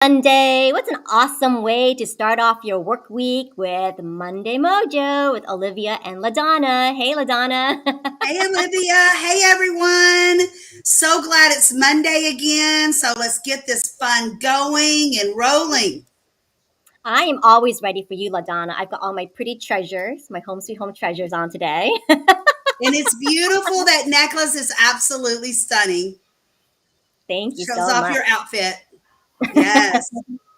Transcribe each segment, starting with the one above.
Monday. What's an awesome way to start off your work week with Monday Mojo with Olivia and LaDonna. Hey, LaDonna. Hey, Olivia. Hey, everyone. So glad it's Monday again. So let's get this fun going and rolling. I am always ready for you, LaDonna. I've got all my pretty treasures, my home sweet home treasures on today. And it's beautiful. That necklace is absolutely stunning. Thank you Shows so off much. your outfit. Yes.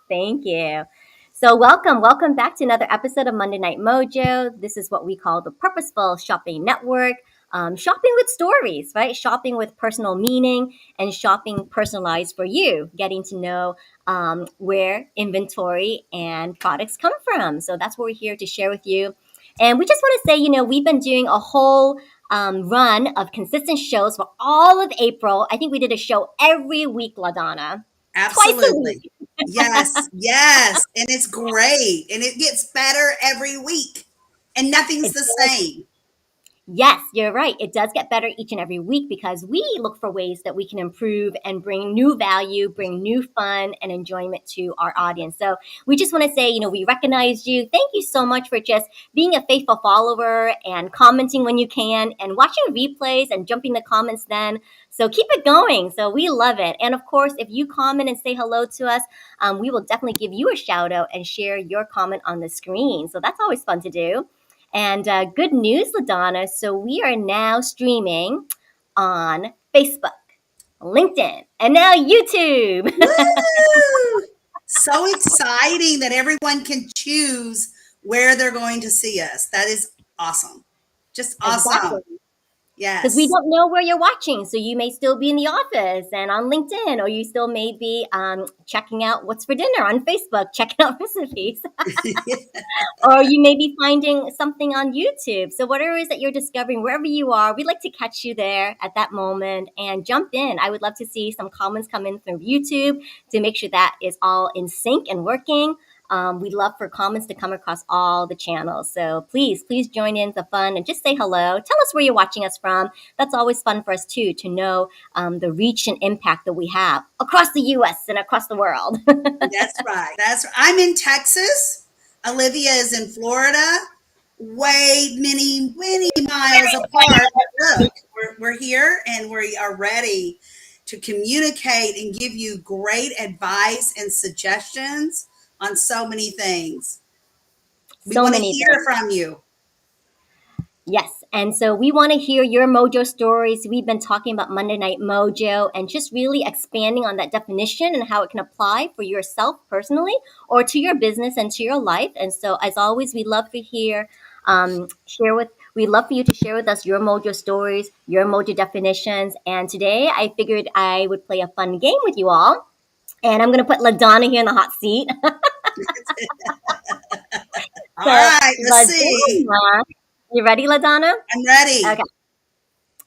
Thank you. So, welcome back to another episode of Monday Night Mojo. This is what we call the Purposeful Shopping Network. Shopping with stories, right? Shopping with personal meaning and shopping personalized for you, getting to know where inventory and products come from. So, that's what we're here to share with you. And we just want to say, we've been doing a whole run of consistent shows for all of April. I think we did a show every week, LaDonna. Twice a Absolutely. week. Yes. Yes. And it's great. And it gets better every week. And nothing's It the does. same. Yes, you're right. It does get better each and every week because we look for ways that we can improve and bring new value, bring new fun and enjoyment to our audience. So we just want to say, we recognize you. Thank you so much for just being a faithful follower and commenting when you can and watching replays and jumping the comments then. So keep it going. So we love it. And of course, if you comment and say hello to us, we will definitely give you a shout out and share your comment on the screen. So that's always fun to do. And good news, LaDonna. So we are now streaming on Facebook, LinkedIn, and now YouTube. Woo! So exciting that everyone can choose where they're going to see us. That is awesome. Just Exactly. awesome. Because we Yes. don't know where you're watching. So you may still be in the office and on LinkedIn, or you still may be checking out what's for dinner on Facebook, checking out recipes. Or you may be finding something on YouTube. So whatever it is that you're discovering, wherever you are, we'd like to catch you there at that moment and jump in. I would love to see some comments come in from YouTube to make sure that is all in sync and working. We'd love for comments to come across all the channels. So please join in the fun and just say hello. Tell us where you're watching us from. That's always fun for us too, to know the reach and impact that we have across the US and across the world. That's right. That's right. I'm in Texas. Olivia is in Florida. Way many miles apart. But look, we're here and we are ready to communicate and give you great advice and suggestions on so many things. We So want to many hear things. from you. Yes. And so we want to hear your Mojo stories. We've been talking about Monday Night Mojo and just really expanding on that definition and how it can apply for yourself personally or to your business and to your life. And so, as always, we love to hear, we love for you to share with us your Mojo stories, your Mojo definitions. And today I figured I would play a fun game with you all. And I'm going to put LaDonna here in the hot seat. All So, right, let's see. LaDonna, you ready, LaDonna? I'm ready. Okay.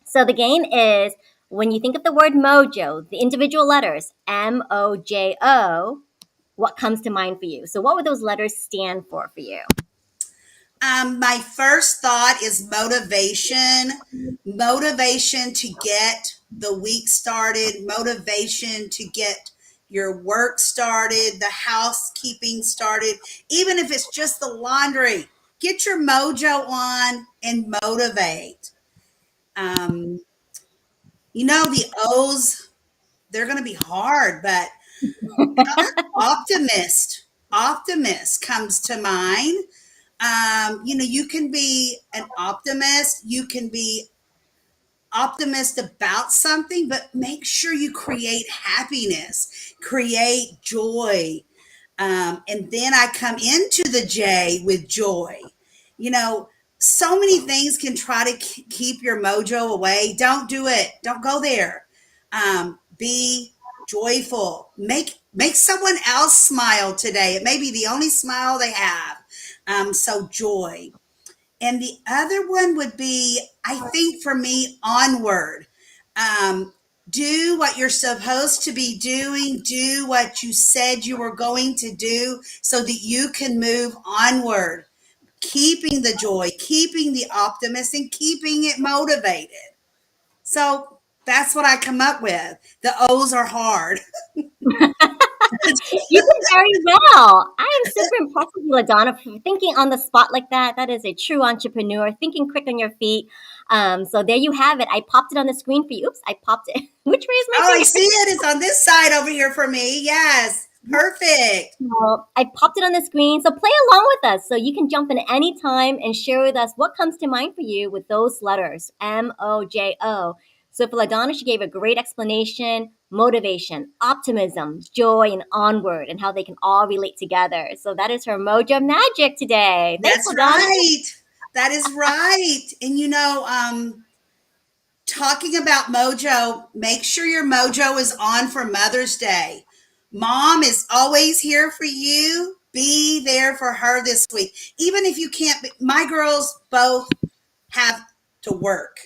So the game is when you think of the word mojo, the individual letters MOJO, what comes to mind for you? So what would those letters stand for you? My first thought is motivation. Motivation to get the week started, motivation to get your work started, the housekeeping started, even if it's just the laundry. Get your mojo on and motivate. Um, the O's, they're going to be hard, but optimist. Optimist comes to mind. You can be an optimist. You can be optimist about something, but make sure you create happiness, create joy. And then I come into the J with joy. You know, so many things can try to keep your mojo away. Don't do it. Don't go there. Be joyful. Make someone else smile today. It may be the only smile they have. So joy. And the other one would be, I think for me, onward. Um, do what you're supposed to be doing. Do what you said you were going to do so that you can move onward. Keeping the joy, keeping the optimism, and keeping it motivated. So that's what I come up with. The O's are hard. You did very well. I am super impressed with you, LaDonna, for thinking on the spot like that. That is a true entrepreneur, thinking quick on your feet. So there you have it. I popped it on the screen for you. Oops, I popped it. Which way is my Oh, I finger? see it. It's on this side over here for me. Yes. Perfect. Well, I popped it on the screen, so play along with us. So you can jump in any time and share with us what comes to mind for you with those letters, M-O-J-O. So for LaDonna, she gave a great explanation, motivation, optimism, joy, and onward, and how they can all relate together. So that is her Mojo magic today. Thanks, That's LaDonna. right. That is right. And talking about Mojo, make sure your Mojo is on for Mother's Day. Mom is always here for you. Be there for her this week. Even if you can't, my girls both have to work.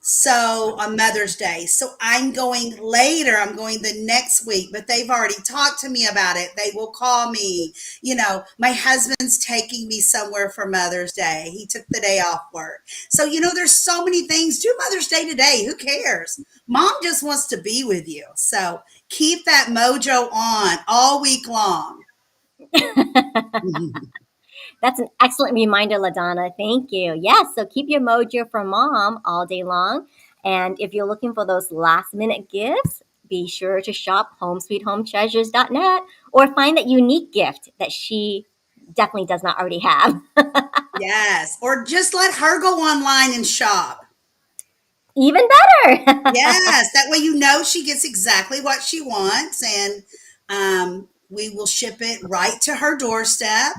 So on Mother's Day. So I'm going later. I'm going the next week, but they've already talked to me about it. They will call me. My husband's taking me somewhere for Mother's Day. He took the day off work. So, there's so many things. Do Mother's Day today. Who cares? Mom just wants to be with you. So keep that mojo on all week long. That's an excellent reminder, LaDonna. Thank you. Yes, so keep your mojo for mom all day long. And if you're looking for those last minute gifts, be sure to shop homesweethometreasures.net or find that unique gift that she definitely does not already have. Yes. Or just let her go online and shop. Even better. Yes, that way she gets exactly what she wants, and we will ship it right to her doorstep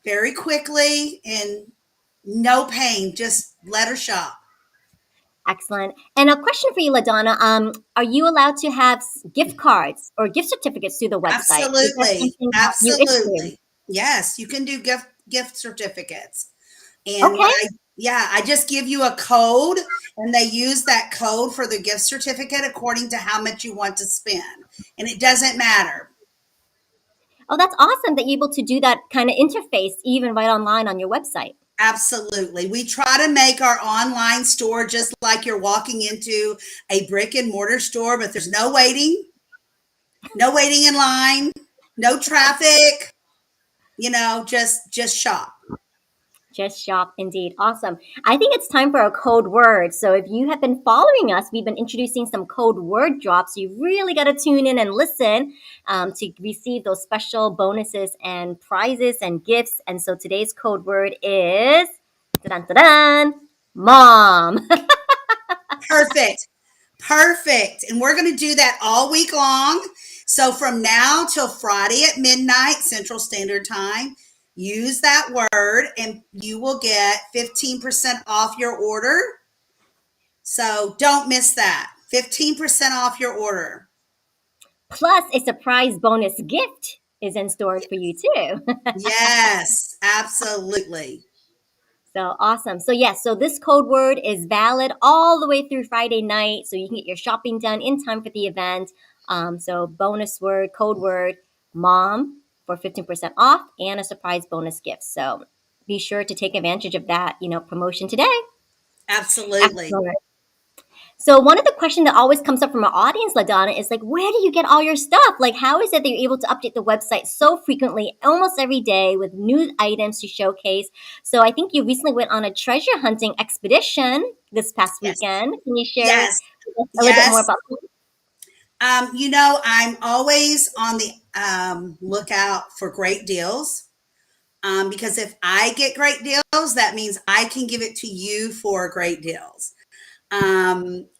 very quickly and no pain. Just let her shop. Excellent. And a question for you, LaDonna. Are you allowed to have gift cards or gift certificates through the website? Is that Absolutely, something that you issue? absolutely. Yes, you can do gift certificates. And Okay. I just give you a code, and they use that code for the gift certificate according to how much you want to spend. And it doesn't matter. Oh, that's awesome that you're able to do that kind of interface even right online on your website. Absolutely. We try to make our online store just like you're walking into a brick and mortar store, but there's no waiting in line, no traffic, just shop. Just shop, indeed. Awesome. I think it's time for a code word. So if you have been following us, we've been introducing some code word drops. You really got to tune in and listen to receive those special bonuses and prizes and gifts. And so today's code word is mom. Perfect. Perfect. And we're going to do that all week long. So from now till Friday at midnight Central Standard Time, use that word and you will get 15% off your order. So don't miss that. 15% off your order. Plus, a surprise bonus gift is in store for you too. Yes, absolutely. So awesome. So yes, so this code word is valid all the way through Friday night, so you can get your shopping done in time for the event. So bonus word, code word, mom for 15% off and a surprise bonus gift. So be sure to take advantage of that, promotion today. Absolutely. Excellent. So one of the questions that always comes up from our audience, LaDonna, is like, where do you get all your stuff? Like, how is it that you're able to update the website so frequently, almost every day, with new items to showcase? So I think you recently went on a treasure hunting expedition this past Yes. weekend. Can you share Yes. a little bit more Yes. about that? I'm always on the lookout for great deals. Because if I get great deals, that means I can give it to you for great deals.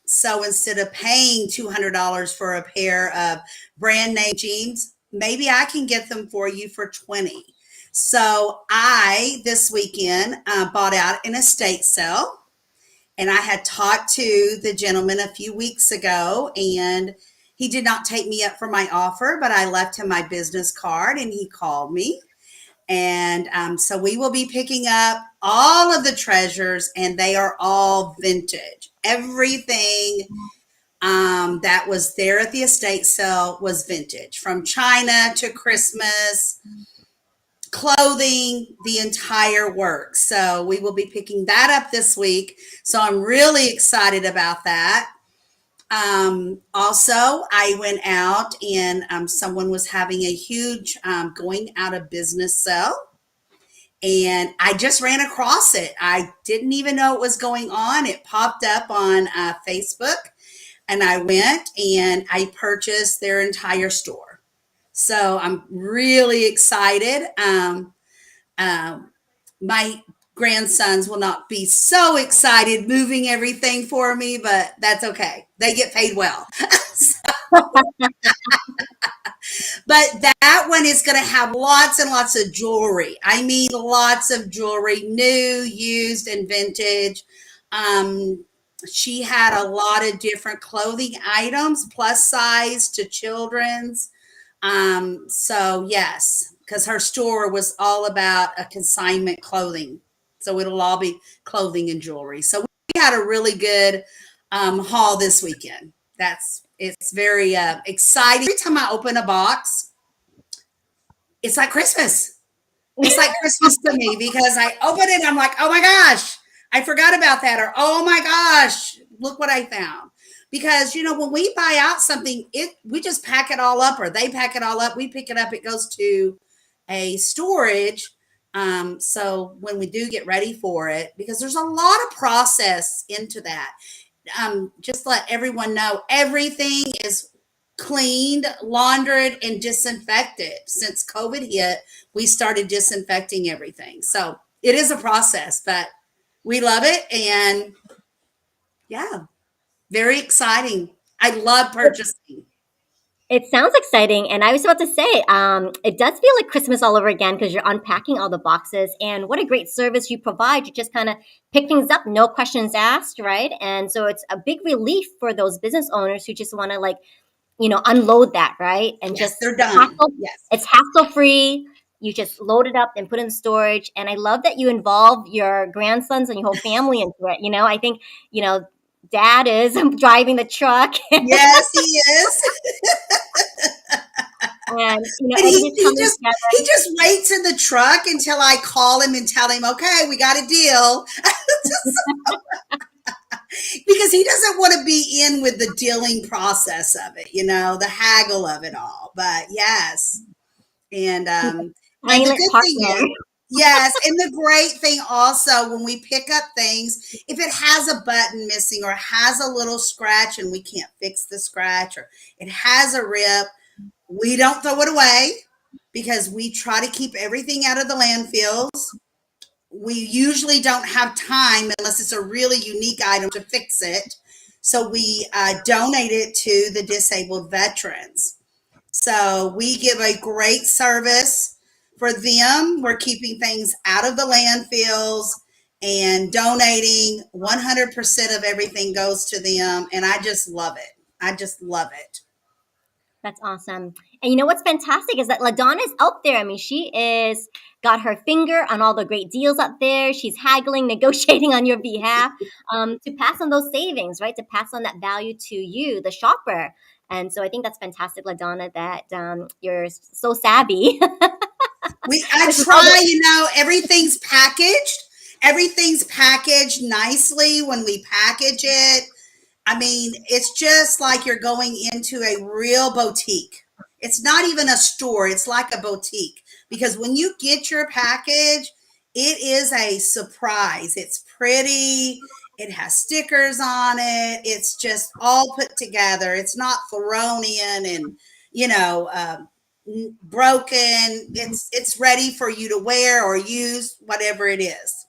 So instead of paying $200 for a pair of brand name jeans, maybe I can get them for you for 20. So I this weekend bought out an estate sale, and I had talked to the gentleman a few weeks ago, and he did not take me up for my offer, but I left him my business card, and he called me. And so we will be picking up all of the treasures, and they are all vintage. Everything that was there at the estate sale was vintage, from China to Christmas, clothing, the entire work. So we will be picking that up this week. So I'm really excited about that. Also, I went out and someone was having a huge going out of business sale, and I just ran across it. I didn't even know it was going on. It popped up on Facebook, and I went and I purchased their entire store. So I'm really excited. Um, my grandsons will not be so excited moving everything for me, but that's okay. They get paid well. But that one is going to have lots and lots of jewelry. I mean, lots of jewelry, new, used, and vintage. Um, she had a lot of different clothing items, plus size to children's. So yes, because her store was all about a consignment clothing. So it'll all be clothing and jewelry. So we had a really good haul this weekend. It's very exciting. Every time I open a box, it's like Christmas. It's like Christmas to me because I open it, I'm like, oh my gosh, I forgot about that, or oh my gosh, look what I found. Because when we buy out something, it we just pack it all up, or they pack it all up. We pick it up, it goes to a storage. So when we do get ready for it, because there's a lot of process into that. Just let everyone know everything is cleaned, laundered, and disinfected. Since COVID hit, we started disinfecting everything. So it is a process, but we love it. And yeah, very exciting. I love purchasing. It sounds exciting, and I was about to say, it does feel like Christmas all over again because you're unpacking all the boxes, and what a great service you provide. You just kind of pick things up, no questions asked, right? And so it's a big relief for those business owners who just want to unload that, right? And Yes, just they're done. Yes. it's hassle free. You just load it up and put it in storage. And I love that you involve your grandsons and your whole family into it. I think, dad is driving the truck Yes, he is. and, And everything's coming he together. just waits in the truck until I call him and tell him, okay, we got a deal. Because he doesn't want to be in with the dealing process of it, the haggle of it all. But yes, and He's and a the silent good thing partner. is, yes, and the great thing also when we pick up things, if it has a button missing or has a little scratch and we can't fix the scratch, or it has a rip, we don't throw it away because we try to keep everything out of the landfills. We usually don't have time unless it's a really unique item to fix it. So we donate it to the disabled veterans. So we give a great service for them. We're keeping things out of the landfills and donating. 100% of everything goes to them. And I just love it. I just love it. That's awesome. And you know what's fantastic is that LaDonna's out there. I mean, she is got her finger on all the great deals out there. She's haggling, negotiating on your behalf to pass on those savings, right? To pass on that value to you, the shopper. And so I think that's fantastic, LaDonna, that you're so savvy. I This is all try, everything's packaged. Everything's packaged nicely when we package it. I mean, it's just like you're going into a real boutique. It's not even a store, it's like a boutique because when you get your package, it is a surprise. It's pretty, it has stickers on it, it's just all put together. It's not thrown in and, you know, broken. It's ready for you to wear or use, whatever it is.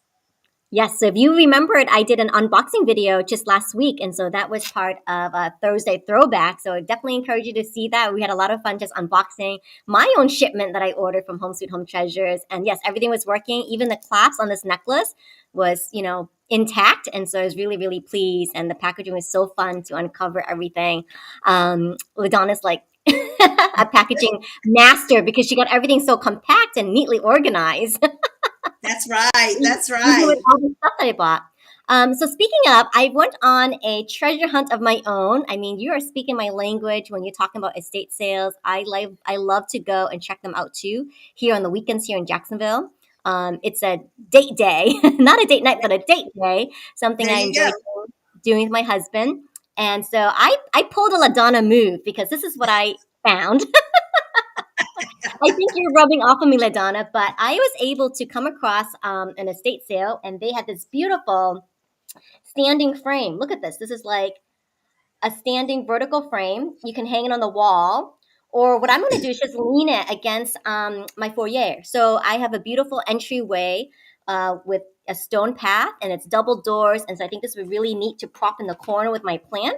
Yes, so if you remember it, I did an unboxing video just last week, and so that was part of a Thursday throwback. So I definitely encourage you to see that. We had a lot of fun just unboxing my own shipment that I ordered from Home Sweet Home Treasures, and yes, everything was working. Even the clasp on this necklace was, intact, and so I was really, really pleased. And the packaging was so fun to uncover everything. LaDonna's like a packaging master because she got everything so compact and neatly organized. That's right. That's Even with right. all the stuff that I bought. So speaking of, I went on a treasure hunt of my own. I mean, you are speaking my language when you're talking about estate sales. I love to go and check them out too. Here on the weekends here in Jacksonville, it's a date day, not a date night, but a date day. Something There I you go. enjoy doing with my husband. And so I pulled a LaDonna move because this is what I found. I think you're rubbing off on me, LaDonna, but I was able to come across an estate sale, and they had this beautiful standing frame. Look at this. This is like a standing vertical frame. You can hang it on the wall. Or what I'm going to do is just lean it against my foyer. So I have a beautiful entryway with a stone path, and it's double doors. And so I think this would be really neat to prop in the corner with my plant.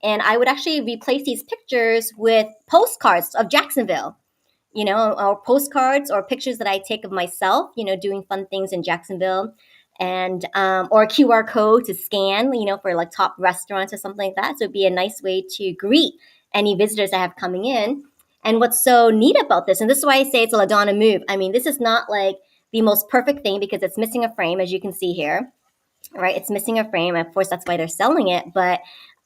And I would actually replace these pictures with postcards of Jacksonville, or postcards or pictures that I take of myself, doing fun things in Jacksonville, and or a QR code to scan, for like top restaurants or something like that. So it'd be a nice way to greet any visitors I have coming in. And what's so neat about this, and this is why I say it's a LaDonna move. I mean, this is not like the most perfect thing because it's missing a frame, as you can see here, right? It's missing a frame. Of course, that's why they're selling it. But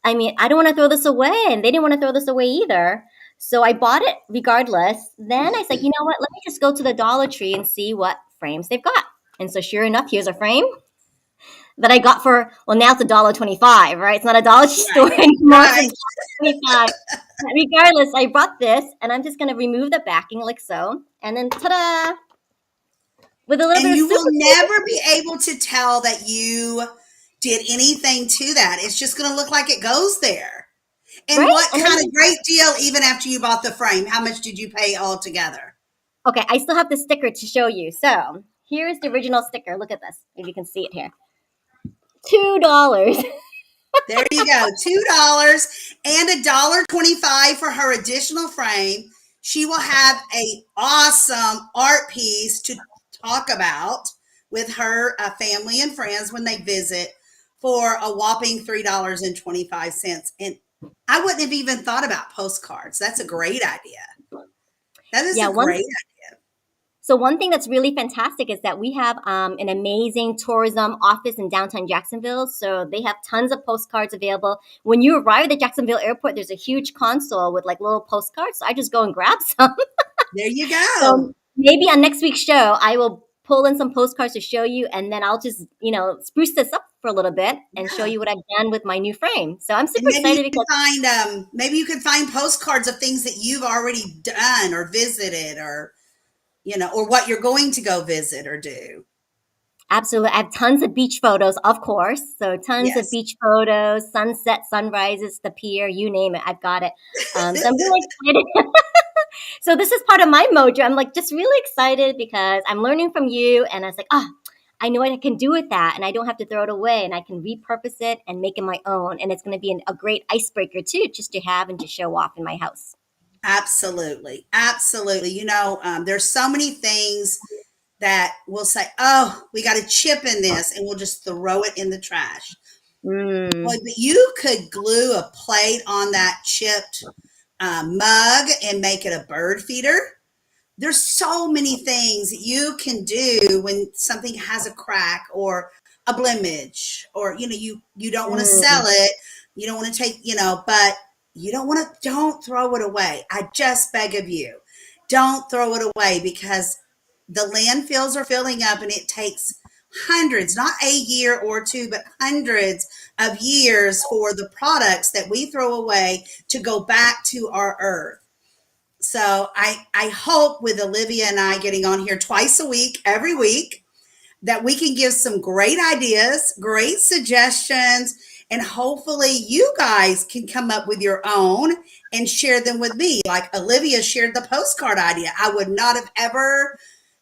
I mean, I don't want to throw this away, and they didn't want to throw this away either. So I bought it regardless. Then I said, you know what? Let me just go to the Dollar Tree and see what frames they've got. And so sure enough, here's a frame that I got for, well, now it's $1.25, right? It's not a Dollar Tree store anymore. Right. It's $1.25. Regardless, I brought this, and I'm just going to remove the backing like so. And then ta-da! With a little And bit of you will super glue. never be able to tell that you did anything to that. It's just going to look like it goes there. And Right? what And kind then, of great deal, even after you bought the frame? How much did you pay altogether? okay, I still have the sticker to show you. So here's the original sticker. Look at this. If you can see it here. $2. There you go, $2 and $1.25 for her additional frame. She will have a awesome art piece to talk about with her family and friends when they visit for a whopping $3.25. And I wouldn't have even thought about postcards. That's a great idea. That is Yeah, a great idea. so one thing that's really fantastic is that we have an amazing tourism office in downtown Jacksonville. So they have tons of postcards available. When you arrive at the Jacksonville airport, there's a huge console with like little postcards. So I just go and grab some. There you go. So maybe on next week's show, I will pull in some postcards to show you, and then I'll just, spruce this up for a little bit and show Yeah. you what I've done with my new frame. So I'm And super excited because maybe you can find postcards of things that you've already done or visited or or what you're going to go visit or do. absolutely. I have tons of beach photos, of course. So tons of Yes. beach photos, sunset, sunrises, the pier, you name it. I've got it. So I'm really excited. So this is part of my mojo. I'm like just really excited because I'm learning from you. And I was like, I know what I can do with that. And I don't have to throw it away. And I can repurpose it and make it my own. And it's going to be a great icebreaker too, just to have and to show off in my house. Absolutely. Absolutely. There's so many things that we'll say, oh, we got a chip in this, and we'll just throw it in the trash. Boy, Mm, but you could glue a plate on that chipped mug and make it a bird feeder. There's so many things that you can do when something has a crack or a blemish, or you don't want to sell mm. it, you don't want to take, but you don't throw it away. I just beg of you, don't throw it away, because the landfills are filling up, and it takes hundreds, not a year or two, but hundreds of years for the products that we throw away to go back to our earth. So I hope with Olivia and I getting on here twice a week, every week, that we can give some great ideas, great suggestions, and hopefully you guys can come up with your own and share them with me. Like Olivia shared the postcard idea. I would not have ever,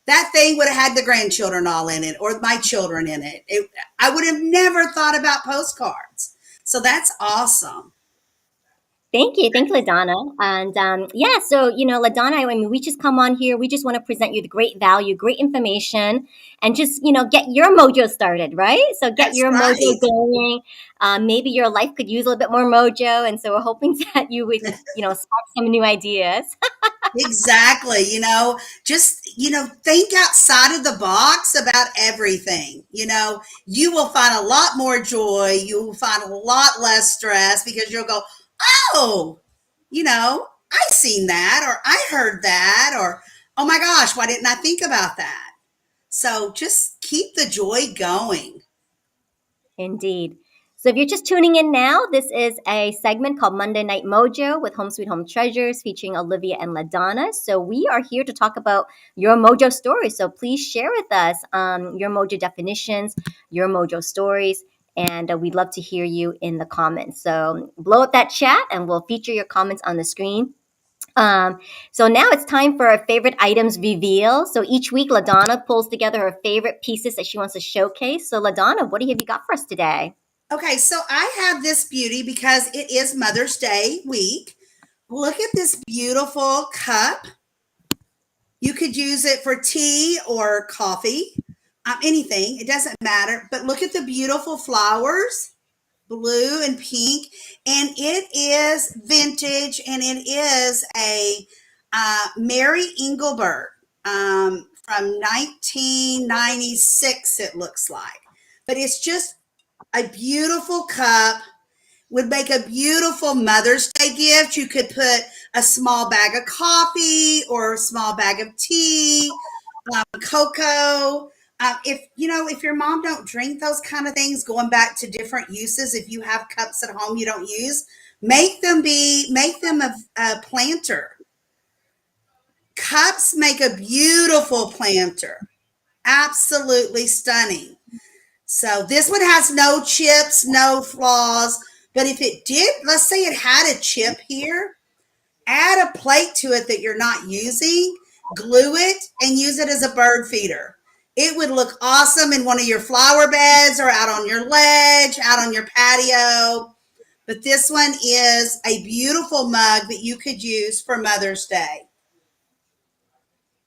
that thing would have had the grandchildren all in it, or my children in it. I would have never thought about postcards. So that's awesome. Thank you. Thank you, LaDonna. And yeah, so, LaDonna, I mean, we just come on here. We just want to present you the great value, great information, and just, get your mojo started, right? So get That's your mojo right. going. Maybe your life could use a little bit more mojo. And so we're hoping that you would, spark some new ideas. Exactly. Just, think outside of the box about everything. You will find a lot more joy. You will find a lot less stress, because you'll go, oh, I seen that, or I heard that, or, oh my gosh, why didn't I think about that? So just keep the joy going. Indeed. So if you're just tuning in now, this is a segment called Monday Night Mojo with Home Sweet Home Treasures featuring Olivia and LaDonna. So we are here to talk about your Mojo stories. So please share with us your Mojo definitions, your Mojo stories, and we'd love to hear you in the comments. So blow up that chat and we'll feature your comments on the screen. So now it's time for our favorite items reveal. So each week, LaDonna pulls together her favorite pieces that she wants to showcase. So LaDonna, what have you got for us today? Okay, so I have this beauty because it is Mother's Day week. Look at this beautiful cup. You could use it for tea or coffee, anything. It doesn't matter. But look at the beautiful flowers, blue and pink. And it is vintage, and it is a Mary Engelbert from 1996, it looks like. But it's just a beautiful cup. Would make a beautiful Mother's Day gift. You could put a small bag of coffee or a small bag of tea, cocoa. If your mom don't drink those kind of things, going back to different uses, if you have cups at home you don't use, make them a planter. Cups make a beautiful planter. Absolutely stunning. So this one has no chips, no flaws. But if it did, let's say it had a chip here, add a plate to it that you're not using, glue it, and use it as a bird feeder. It would look awesome in one of your flower beds or out on your ledge, out on your patio. But this one is a beautiful mug that you could use for Mother's Day.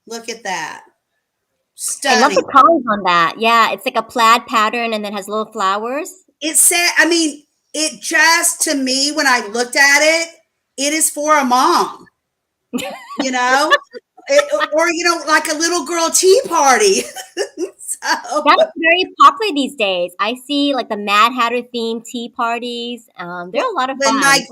Look at that. I love the Stunning. colors on that. Yeah, it's like a plaid pattern and then has little flowers. It said, it just, to me, when I looked at it, it is for a mom, you know, like a little girl tea party. That So, is very popular these days. I see like the Mad Hatter themed tea parties. They're a lot of when fun.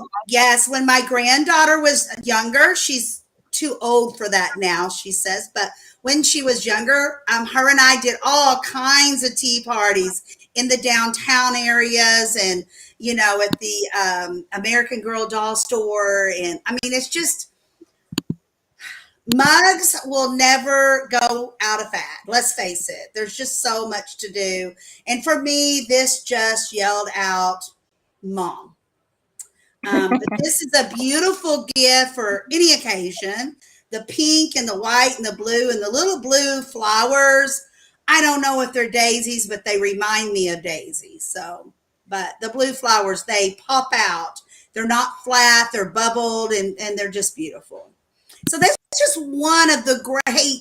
when my granddaughter was younger, she's too old for that now, she says, but when she was younger, her and I did all kinds of tea parties in the downtown areas and, at the American Girl doll store. And it's just, mugs will never go out of fat. Let's face it. There's just so much to do. And for me, this just yelled out, Mom. But this is a beautiful gift for any occasion. The pink and the white and the blue and the little blue flowers. I don't know if they're daisies, but they remind me of daisies. So, but the blue flowers, they pop out. They're not flat, they're bubbled, and they're just beautiful. So that's just one of the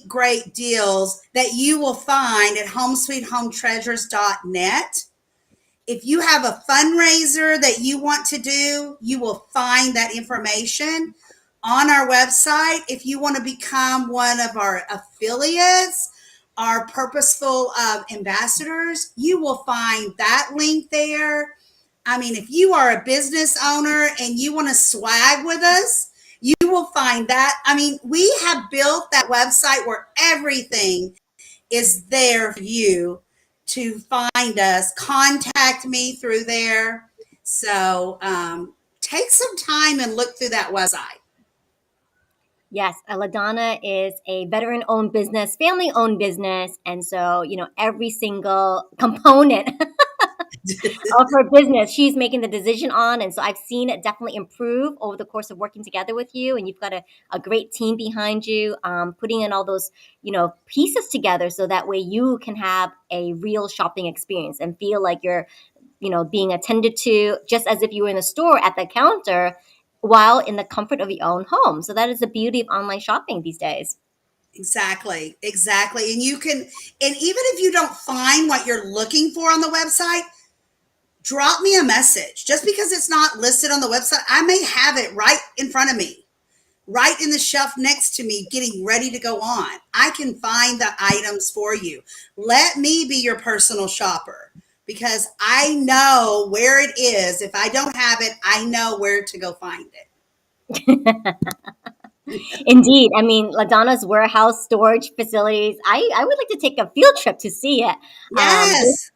great deals that you will find at homesweethometreasures.net. If you have a fundraiser that you want to do, you will find that information on our website. If you want to become one of our affiliates, our purposeful ambassadors, you will find that link there. If you are a business owner and you want to swag with us, you will find that. We have built that website where everything is there for you to find us. Contact me through there. So take some time and look through that website. Yes, LaDonna is a veteran-owned business, family-owned business, and so every single component of her business she's making the decision on. And so I've seen it definitely improve over the course of working together with you, and you've got a great team behind you, putting in all those pieces together so that way you can have a real shopping experience and feel like you're being attended to just as if you were in the store at the counter while in the comfort of your own home. So that is the beauty of online shopping these days. Exactly. And and even if you don't find what you're looking for on the website, drop me a message. Just because it's not listed on the website, I may have it right in front of me, right in the shelf next to me, getting ready to go on. I can find the items for you. Let me be your personal shopper because I know where it is. If I don't have it, I know where to go find it. Indeed. I mean, LaDonna's warehouse storage facilities. I would like to take a field trip to see it. There's, Yes.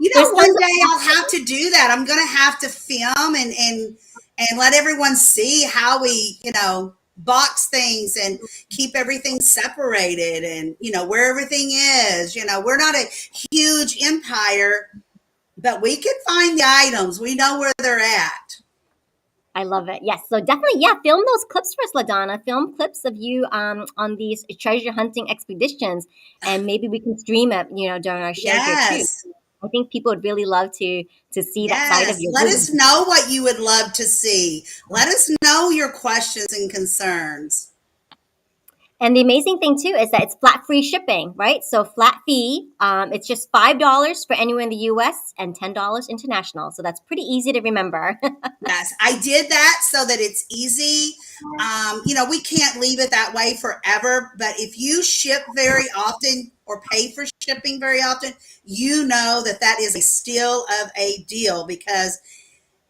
You there's know, tons one of day I'll have to do that. I'm going to have to film and let everyone see how we, box things and keep everything separated and, where everything is. We're not a huge empire, but we can find the items. We know where they're at. I love it. Yes. So definitely, yeah, film those clips for us, LaDonna. Film clips of you on these treasure hunting expeditions, and maybe we can stream it, during our show here too. Yes. I think people would really love to see that side of Yes. your Let business. us know what you would love to see. Let us know your questions and concerns. And the amazing thing too is that it's flat free shipping, right? So flat fee. It's just $5 for anywhere in the U.S. and $10 international. So that's pretty easy to remember. Yes, I did that so that it's easy. We can't leave it that way forever, but if you ship very often or pay for shipping very often, you know that that is a steal of a deal because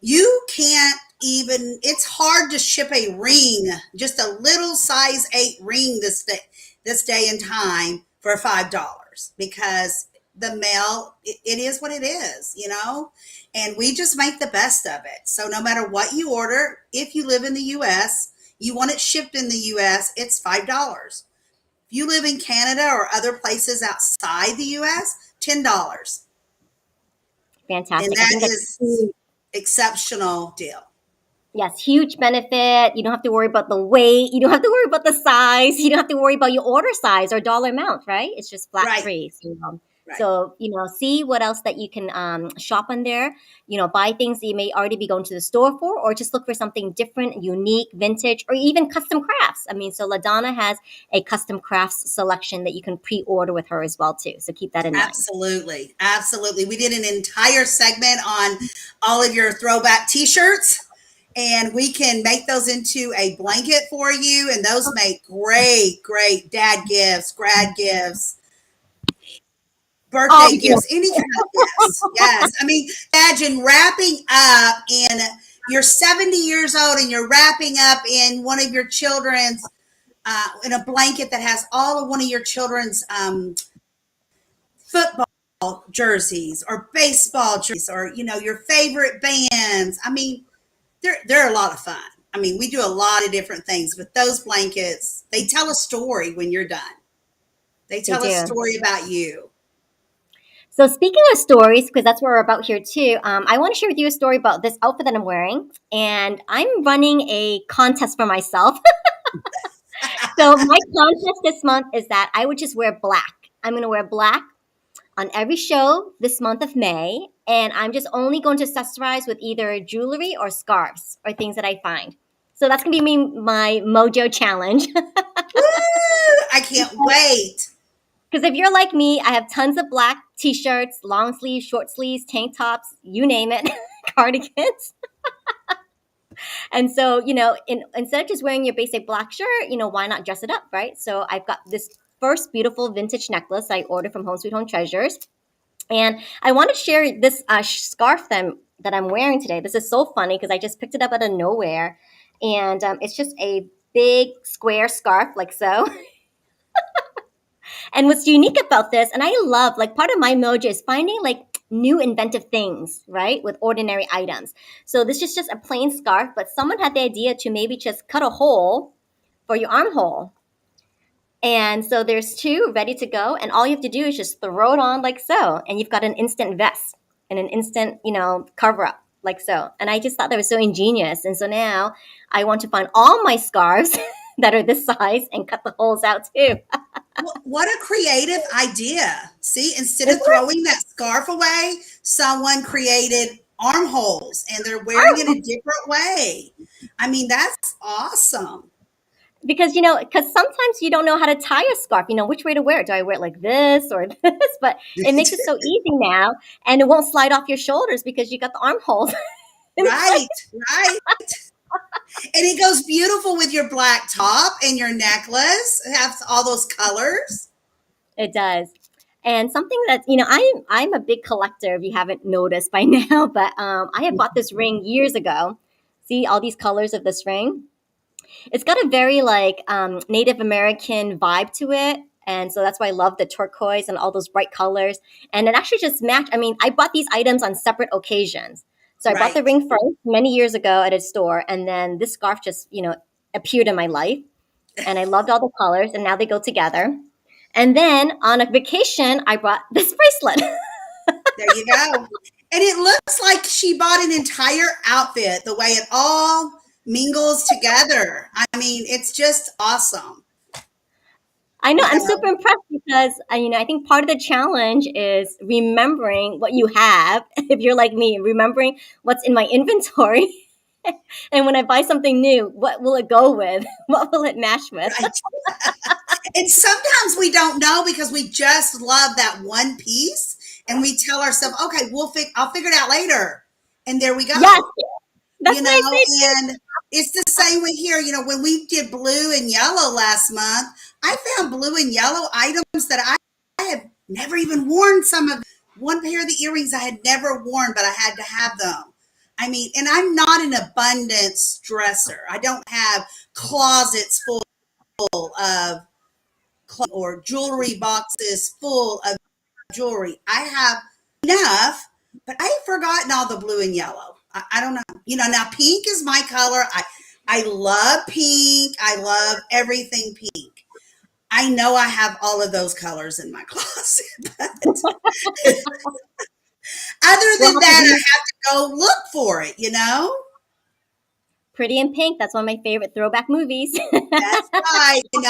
you can't even, it's hard to ship a ring, just a little size 8 ring this day and time for $5 because the mail, it is what it is. And we just make the best of it. So no matter what you order, if you live in the US, you want it shipped in the US, it's $5. If you live in Canada or other places outside the US, $10. And Fantastic. I that think that's is exceptional deal. yes, huge benefit. You don't have to worry about the weight. You don't have to worry about the size. You don't have to worry about your order size or dollar amount, right? It's just flat Right, free. right. So see what else that you can shop on there. Buy things that you may already be going to the store for, or just look for something different, unique, vintage, or even custom crafts. I mean, so LaDonna has a custom crafts selection that you can pre-order with her as well too. So keep that in mind. Absolutely. Absolutely. We did an entire segment on all of your throwback t-shirts and we can make those into a blanket for you. And those make great, great dad gifts, grad gifts, All birthday the gifts. gifts, any kind of gifts. Yes. I mean, imagine wrapping up in you're 70 years old and you're wrapping up in one of your children's in a blanket that has all of one of your children's football jerseys or baseball jerseys or your favorite bands. I mean, they're a lot of fun. I mean, we do a lot of different things with those blankets. They tell a story when you're done. They They tell a do. story about you. So speaking of stories, because that's what we're about here too, I want to share with you a story about this outfit that I'm wearing, and I'm running a contest for myself. So my contest this month is that I would just wear black. I'm going to wear black on every show this month of May, and I'm just only going to accessorize with either jewelry or scarves or things that I find. So that's going to be my Mojo challenge. Woo! I can't wait. Because if you're like me, I have tons of black t-shirts, long sleeves, short sleeves, tank tops, you name it, cardigans. And so, instead of just wearing your basic black shirt, why not dress it up, right? So I've got this first beautiful vintage necklace I ordered from Home Sweet Home Treasures. And I want to share this scarf that I'm wearing today. This is so funny because I just picked it up out of nowhere. And it's just a big square scarf like so. And what's unique about this, and I love, like, part of my mojo is finding like new inventive things, right, with ordinary items. So this is just a plain scarf, but someone had the idea to maybe just cut a hole for your armhole. And so there's two ready to go, and all you have to do is just throw it on like so, and you've got an instant vest and an instant, cover up like so. And I just thought that was so ingenious. And so now I want to find all my scarves that are this size and cut the holes out too. What a creative idea. See, instead of Isn't it? throwing that scarf away, someone created armholes and they're wearing it a different way. I mean, that's awesome. Because sometimes you don't know how to tie a scarf, which way to wear it. Do I wear it like this or this? But it makes it so easy now, and it won't slide off your shoulders because you got the armholes. Right, right. And it goes beautiful with your black top and your necklace. It has all those colors. It does. And something that I'm a big collector. If you haven't noticed by now, but I had bought this ring years ago. See all these colors of this ring. It's got a very like Native American vibe to it. And so that's why I love the turquoise and all those bright colors. And it actually just matched. I mean, I bought these items on separate occasions. So I bought the Right. ring first many years ago at a store. And then this scarf just, appeared in my life. And I loved all the colors. And now they go together. And then on a vacation, I bought this bracelet. There you go. And it looks like she bought an entire outfit, the way it all mingles together. I mean, it's just awesome. I know You I'm super know, impressed because I think part of the challenge is remembering what you have. If you're like me, remembering what's in my inventory, and when I buy something new, what will it go with? What will it match with? right. And sometimes we don't know because we just love that one piece and we tell ourselves, okay, I'll figure it out later. And there we Yes, go. that's what I say. And it's the same way here. When we did blue and yellow last month, I found blue and yellow items that I had never even worn. One pair of the earrings I had never worn, but I had to have them. I mean, and I'm not an abundance dresser. I don't have closets full of or jewelry boxes full of jewelry. I have enough, but I've forgotten all the blue and yellow. I don't know. Now pink is my color. I love pink. I love everything pink. I know I have all of those colors in my closet, but other We'll than have to that, I do have to go look for it. Pretty in Pink. That's one of my favorite throwback movies. That's right. And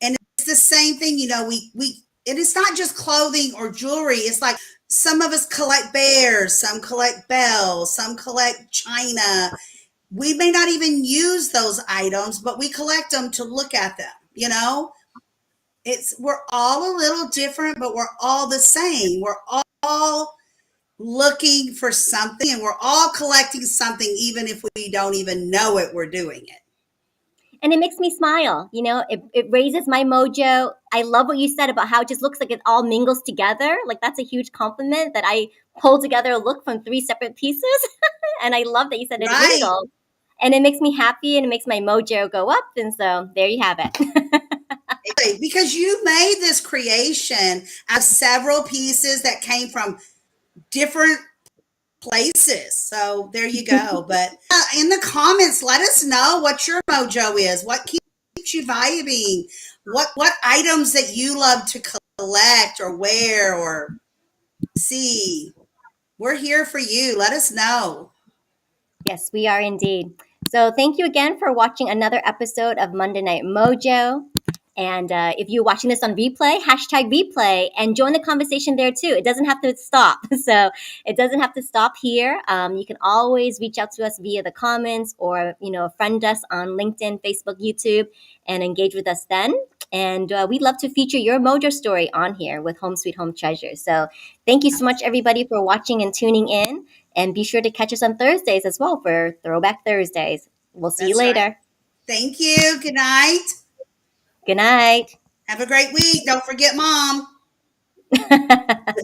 and it's the same thing, and it's not just clothing or jewelry. It's like some of us collect bears, some collect bells, some collect china. We may not even use those items, but we collect them to look at them. We're all a little different, but we're all the same. We're all looking for something and we're all collecting something, even if we don't even know it, we're doing it. And it makes me smile. It raises my mojo. I love what you said about how it just looks like it all mingles together. Like that's a huge compliment that I pulled together a look from three separate pieces. And I love that you said it Right. mingled. And it makes me happy and it makes my mojo go up. And so there you have it. Because you made this creation out of several pieces that came from different places. So there you go. But in the comments, let us know what your mojo is. What keeps you vibing? What items that you love to collect or wear or see? We're here for you. Let us know. Yes, we are indeed. So thank you again for watching another episode of Monday Night Mojo. And if you're watching this on replay, hashtag replay and join the conversation there too. It doesn't have to stop. So it doesn't have to stop here. You can always reach out to us via the comments or, friend us on LinkedIn, Facebook, YouTube, and engage with us then. And we'd love to feature your Mojo story on here with Home Sweet Home Treasures. So thank you so much, everybody, for watching and tuning in. And be sure to catch us on Thursdays as well for Throwback Thursdays. We'll see you That's right. later. Thank you. Good night. Good night. Have a great week. Don't forget mom.